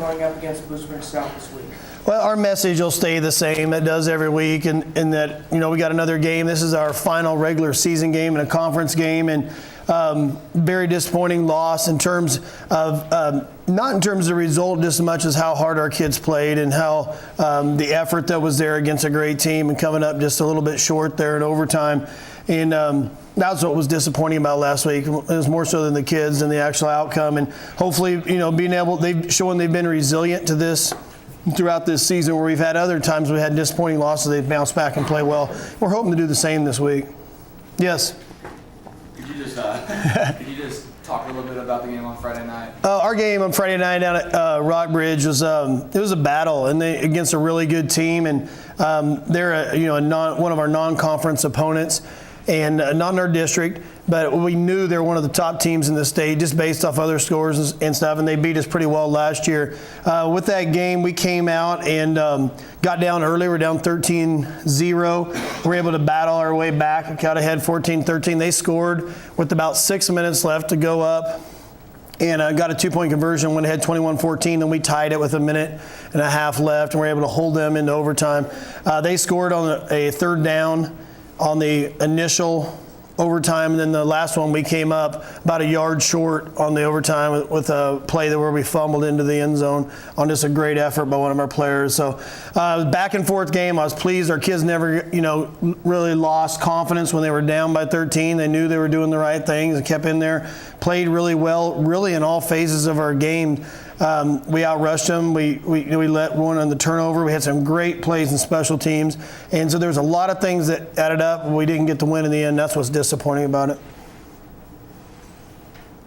going up against Blue Springs South this week? Well, our message will stay the same. It does every week, and that, you know, we got another game. This is our final regular season game and a conference game, and very disappointing loss in terms of not in terms of the result, just as much as how hard our kids played and how the effort that was there against a great team and coming up just a little bit short there in overtime. And that's what was disappointing about last week. It was more so than the kids and the actual outcome. And hopefully, you know, they've shown they've been resilient to this throughout this season, where we've had other times we had disappointing losses. They've bounced back and play well. We're hoping to do the same this week. Yes. Could you just talk a little bit about the game on Friday night? Our game on Friday night down at Rockbridge was it was a battle, and against a really good team, and they're one of our non-conference opponents, and not in our district, but we knew they were one of the top teams in the state just based off other scores and stuff, and they beat us pretty well last year. With that game, we came out and got down early. We're down 13-0. We're able to battle our way back, got ahead 14-13. They scored with about 6 minutes left to go up, and got a two-point conversion, went ahead 21-14, then we tied it with a minute and a half left, and we were able to hold them into overtime. They scored on a third down on the initial overtime, and then the last one we came up about a yard short on the overtime with a play where we fumbled into the end zone on just a great effort by one of our players. So back and forth game. I was pleased. Our kids never, really lost confidence when they were down by 13. They knew they were doing the right things and kept in there, played really well, really in all phases of our game. We outrushed them. We let one on the turnover. We had some great plays in special teams. And so there's a lot of things that added up. We didn't get the win in the end. That's what's disappointing about it.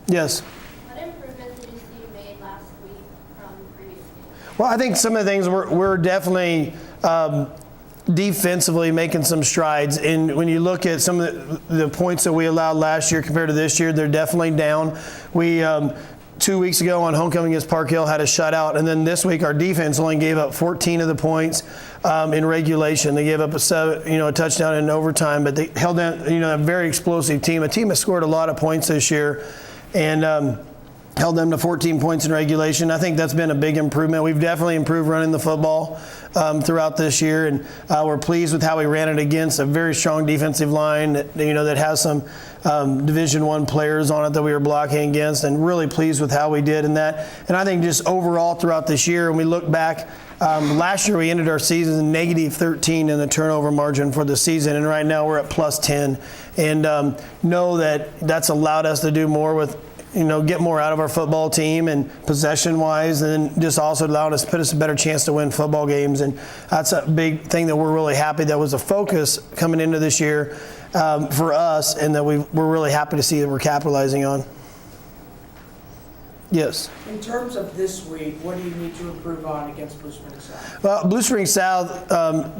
Yes? What improvements did you see you made last week from previous games? Well, I think some of the things we're definitely defensively making some strides. And when you look at some of the points that we allowed last year compared to this year, they're definitely down. We 2 weeks ago on homecoming against Park Hill had a shutout, and then this week our defense only gave up 14 of the points in regulation. They gave up a touchdown in overtime, but they held down a very explosive team. A team that scored a lot of points this year, and held them to 14 points in regulation. I think that's been a big improvement. We've definitely improved running the football throughout this year, and we're pleased with how we ran it against a very strong defensive line that has some Division I players on it that we were blocking against, and really pleased with how we did in that. And I think just overall throughout this year, when we look back, last year we ended our season -13 in the turnover margin for the season, and right now we're at +10. And know that that's allowed us to do more with get more out of our football team and possession-wise, and then just also allowed us to put us a better chance to win football games. And that's a big thing that we're really happy that was a focus coming into this year for us, and that we're really happy to see that we're capitalizing on. Yes. In terms of this week, what do you need to improve on against Blue Springs South? Well, Blue Springs South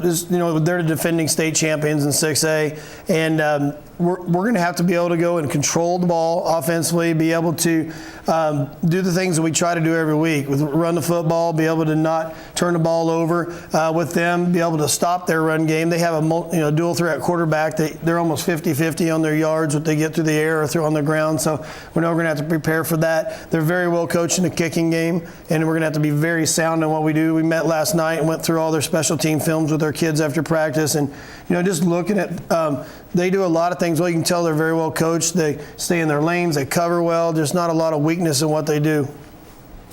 is, they're the defending state champions in 6A, and we're going to have to be able to go and control the ball offensively, be able to do the things that we try to do every week, run the football, be able to not turn the ball over with them, be able to stop their run game. They have a dual threat quarterback. They're almost 50-50 on their yards, what they get through the air or through on the ground. So we know we're going to have to prepare for that. They're very well coached in the kicking game, and we're going to have to be very sound in what we do. We met last night and went through all their special team films with our kids after practice, and just looking at they do a lot of things well. You can tell they're very well coached. They stay in their lanes. They cover well. There's not a lot of weakness in what they do.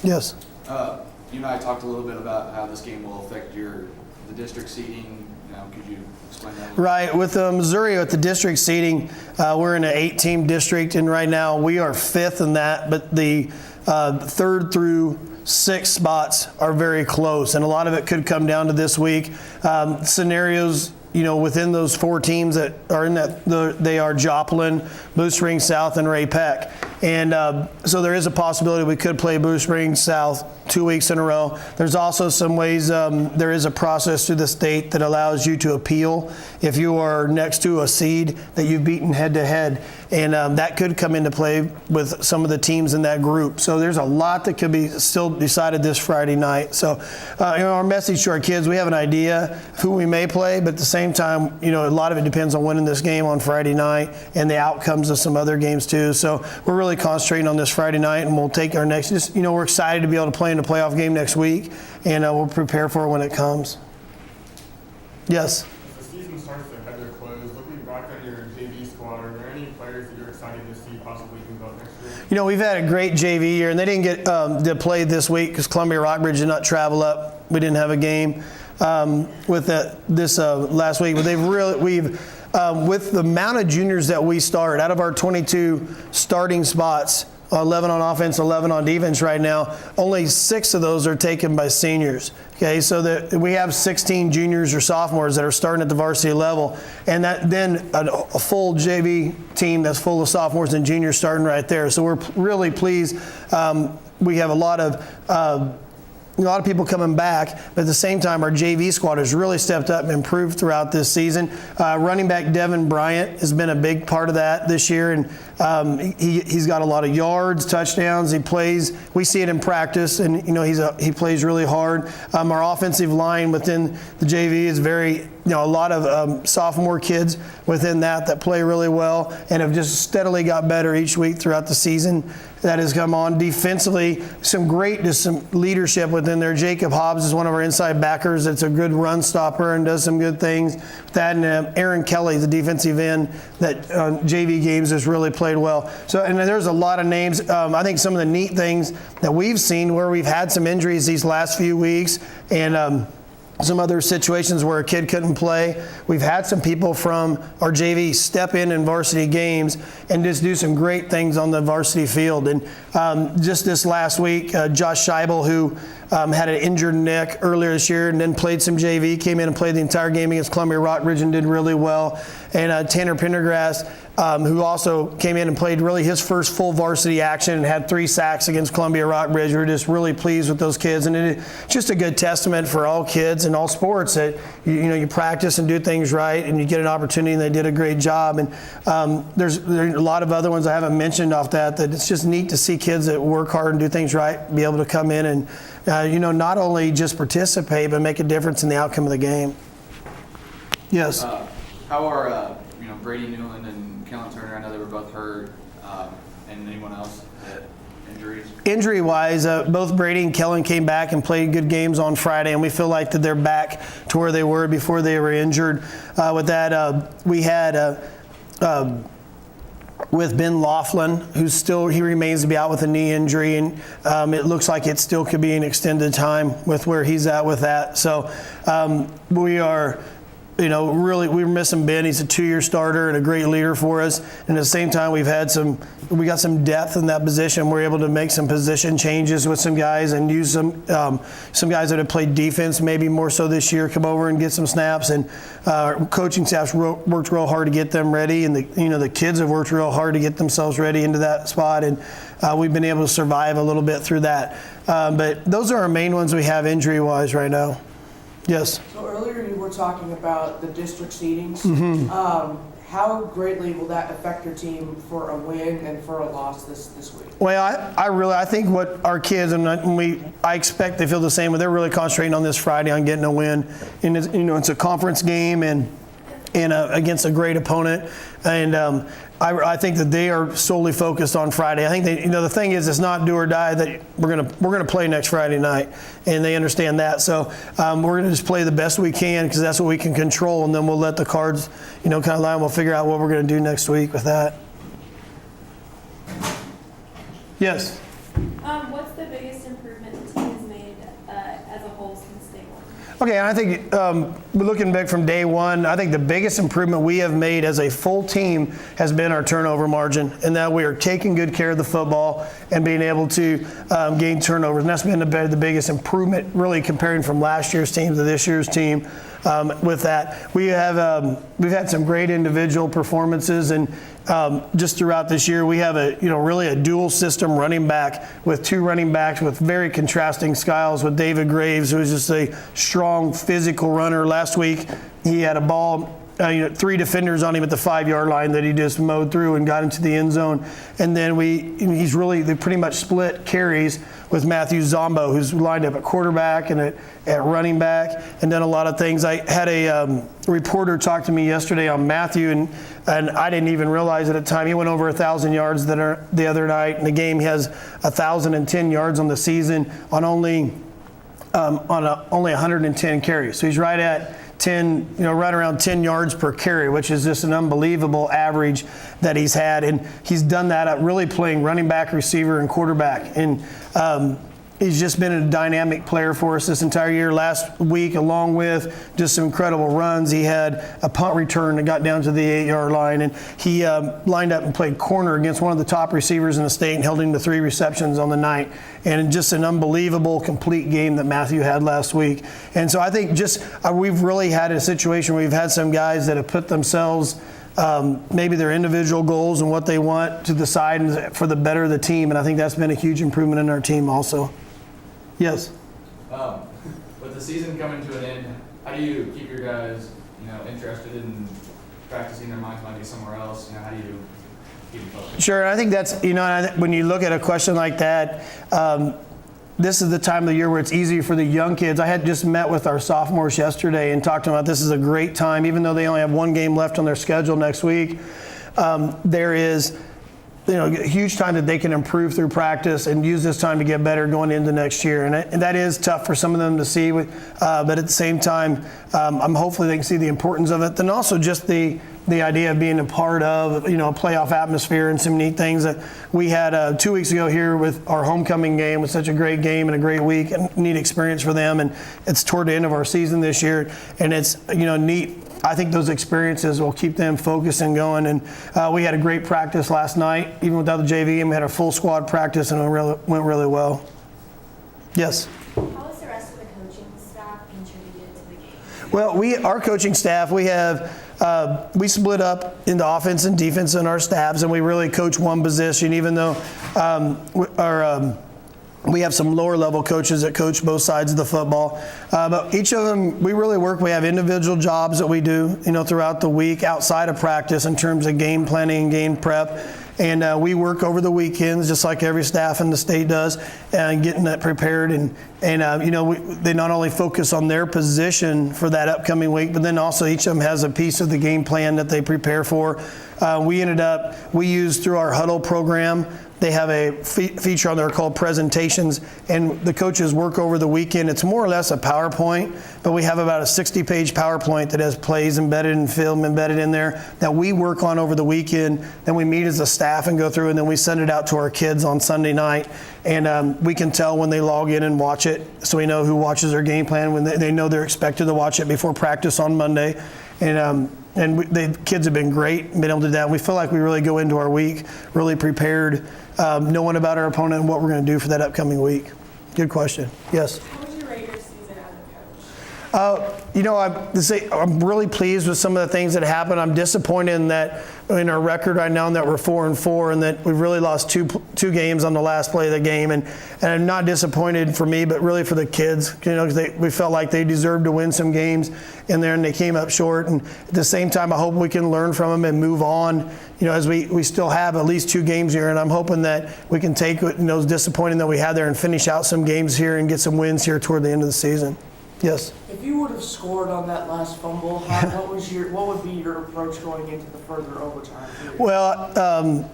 Yes. You and I talked a little bit about how this game will affect the district seeding. Could you explain that? Right. With Missouri at the district seeding, we're in an 8-team district, and right now we are 5th in that, but the 3rd through 6 spots are very close, and a lot of it could come down to this week. Scenarios, within those 4 teams that are in that, they are Joplin, Blue Springs South, and Ray Peck. And so there is a possibility we could play Blue Springs South 2 weeks in a row. There's also some ways, there is a process through the state that allows you to appeal if you are next to a seed that you've beaten head-to-head. And that could come into play with some of the teams in that group. So there's a lot that could be still decided this Friday night. So our message to our kids, we have an idea who we may play, but at the same time, a lot of it depends on winning this game on Friday night and the outcomes of some other games too. So we're really really concentrating on this Friday night, and we'll take our next. Just we're excited to be able to play in the playoff game next week, and we'll prepare for it when it comes. Yes. As the season starts to head to a close, looking back at your JV squad, are there any players that you're excited to see possibly move up next year? We've had a great JV year, and they didn't get to play this week because Columbia Rockbridge did not travel up. We didn't have a game with this last week, but with the amount of juniors that we start, out of our 22 starting spots, 11 on offense, 11 on defense right now, only 6 of those are taken by seniors. Okay, so we have 16 juniors or sophomores that are starting at the varsity level, and then a full JV team that's full of sophomores and juniors starting right there. So we're really pleased. We have a lot of people coming back, but at the same time, our JV squad has really stepped up and improved throughout this season. Running back Devin Bryant has been a big part of that this year, and he's got a lot of yards, touchdowns. He plays. We see it in practice, and he plays really hard. Our offensive line within the JV is very. A lot of sophomore kids within that play really well and have just steadily got better each week throughout the season that has come on. Defensively, some leadership within there. Jacob Hobbs is one of our inside backers that's a good run stopper and does some good things. That and Aaron Kelly, the defensive end that JV games has really played well. So, and there's a lot of names. I think some of the neat things that we've seen where we've had some injuries these last few weeks and some other situations where a kid couldn't play. We've had some people from our JV step in varsity games and just do some great things on the varsity field. And just this last week, Josh Scheibel, who had an injured neck earlier this year and then played some JV, came in and played the entire game against Columbia Rockbridge and did really well. And Tanner Pendergrass, who also came in and played really his first full varsity action and had 3 sacks against Columbia Rockbridge. We're just really pleased with those kids, and it's just a good testament for all kids and all sports that you practice and do things right, and you get an opportunity, and they did a great job. And there's a lot of other ones I haven't mentioned off that it's just neat to see kids that work hard and do things right be able to come in and not only just participate but make a difference in the outcome of the game. Yes. How are Brady Newland and Kellen Turner? I know they were both hurt, and anyone else that injuries? Injury-wise, both Brady and Kellen came back and played good games on Friday, and we feel like that they're back to where they were before they were injured. With that, we had with Ben Laughlin, he remains to be out with a knee injury, and it looks like it still could be an extended time with where he's at with that. So we are. Really, we're missing Ben. He's a 2-year starter and a great leader for us. And at the same time, we got some depth in that position. We're able to make some position changes with some guys and use some guys that have played defense, maybe more so this year, come over and get some snaps. And our coaching staff's worked real hard to get them ready, and the kids have worked real hard to get themselves ready into that spot. And we've been able to survive a little bit through that. But those are our main ones we have injury-wise right now. Yes. So earlier you were talking about the district seedings. Mm-hmm. How greatly will that affect your team for a win and for a loss this week? Well, I think what our kids I expect they feel the same. But they're really concentrating on this Friday on getting a win, and it's a conference game and against a great opponent, and I think that they are solely focused on Friday. I think the thing is, it's not do or die that we're gonna play next Friday night, and they understand that. So we're gonna just play the best we can because that's what we can control, and then we'll let the cards, kind of lie, and we'll figure out what we're gonna do next week with that. Yes. What's the biggest improvement the team has made as a whole since day one? Okay, and I think looking back from day one, I think the biggest improvement we have made as a full team has been our turnover margin, and that we are taking good care of the football and being able to gain turnovers. And that's been the biggest improvement, really, comparing from last year's team to this year's team. With that, we've had some great individual performances, and just throughout this year, we have really a dual system running back with 2 running backs with very contrasting styles. With David Graves, who is just a strong physical runner. Last week, he had a ball. 3 defenders on him at the 5-yard line that he just mowed through and got into the end zone. And then they pretty much split carries with Matthew Zombo, who's lined up at quarterback and at running back and done a lot of things. I had a reporter talk to me yesterday on Matthew, and I didn't even realize at the time he went over 1,000 yards the other night in the game. He has 1,010 yards on the season on only 110 carries. So he's right at 10, right around 10 yards per carry, which is just an unbelievable average that he's had. And he's done that at really playing running back, receiver, and quarterback. And he's just been a dynamic player for us this entire year. Last week, along with just some incredible runs, he had a punt return that got down to the 8-yard line, and he lined up and played corner against one of the top receivers in the state and held him to 3 receptions on the night. And just an unbelievable, complete game that Matthew had last week. And so I think we've really had a situation where we've had some guys that have put themselves maybe their individual goals and what they want to the side for the better of the team. And I think that's been a huge improvement in our team also. Yes. With the season coming to an end, how do you keep your guys, interested in practicing? Their minds might be somewhere else. How do you keep them focused? Sure. I think that's, when you look at a question like that, this is the time of the year where it's easy for the young kids. I had just met with our sophomores yesterday and talked to them about this is a great time, even though they only have 1 game left on their schedule next week. There is a huge time that they can improve through practice and use this time to get better going into next year. And that is tough for some of them to see, but at the same time, I'm hopefully they can see the importance of it. Then also just the idea of being a part of, a playoff atmosphere and some neat things that we had 2 weeks ago here with our homecoming game. It was such a great game and a great week and neat experience for them. And it's toward the end of our season this year, and it's, neat. I think those experiences will keep them focused and going. And we had a great practice last night, even without the JV, and we had a full squad practice, and it went really well. Yes? How has the rest of the coaching staff contributed to the game? Well, our coaching staff, we split up into offense and defense in our staffs, and we really coach one position, even though we have some lower level coaches that coach both sides of the football. But each of them, we really work. We have individual jobs that we do, throughout the week outside of practice in terms of game planning and game prep. And we work over the weekends just like every staff in the state does, and getting that prepared. And they not only focus on their position for that upcoming week, but then also each of them has a piece of the game plan that they prepare for. We used through our huddle program, they have a feature on there called presentations, and the coaches work over the weekend. It's more or less a PowerPoint, but we have about a 60-page PowerPoint that has plays embedded and film embedded in there that we work on over the weekend. Then we meet as a staff and go through, and then we send it out to our kids on Sunday night. And we can tell when they log in and watch it, so we know who watches their game plan, when they know they're expected to watch it before practice on Monday. And the kids have been great, been able to do that. And we feel like we really go into our week really prepared, knowing about our opponent and what we're going to do for that upcoming week. Good question. Yes? How would you rate your season as a coach? I'm really pleased with some of the things that happened. I'm disappointed in our record right now that we're 4-4 and that we've really lost two games on the last play of the game. And I'm not disappointed for me, but really for the kids, because we felt like they deserved to win some games in there and they came up short. And at the same time, I hope we can learn from them and move on, as we still have at least 2 games here. And I'm hoping that we can take those disappointing that we had there and finish out some games here and get some wins here toward the end of the season. Yes? If you would have scored on that last fumble, what would be your approach going into the further overtime period? Well,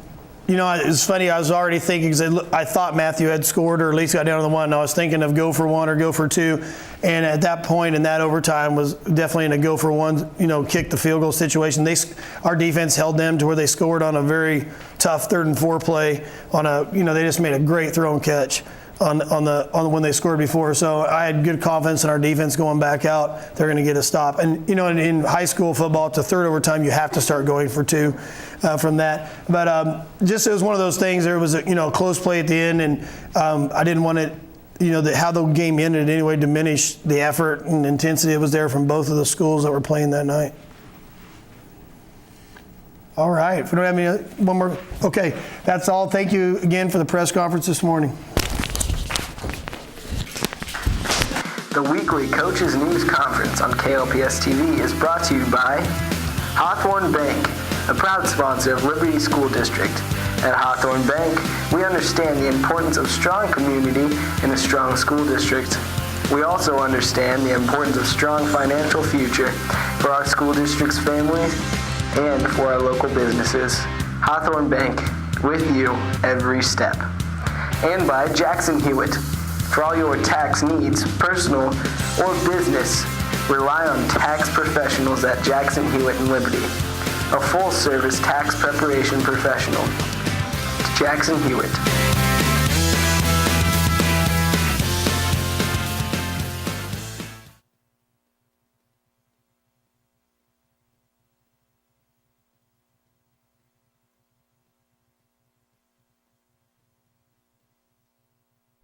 it's funny. I was already thinking, because I thought Matthew had scored or at least got down to the 1. And I was thinking of go for 1 or go for 2. And at that point in that overtime was definitely in a go for 1, kick the field goal situation. Our defense held them to where they scored on a very tough 3rd and 4 play they just made a great throw and catch on when they scored before. So I had good confidence in our defense going back out. They're going to get a stop. And in high school football, to 3rd overtime, you have to start going for 2 from that. But just it was one of those things. There was a close play at the end, and I didn't want it. How the game ended in any way diminish the effort and intensity that was there from both of the schools that were playing that night. All right. If we don't have any one more, okay, that's all. Thank you again for the press conference this morning. The weekly Coaches News Conference on KLPS TV is brought to you by Hawthorne Bank, a proud sponsor of Liberty School District, At Hawthorne Bank, we understand the importance of strong community in a strong school district. We also understand the importance of strong financial future for our school district's families and for our local businesses. Hawthorne Bank, with you every step. And by Jackson Hewitt. For all your tax needs, personal or business, rely on tax professionals at Jackson Hewitt and Liberty, a full-service tax preparation professional. Jackson Hewitt.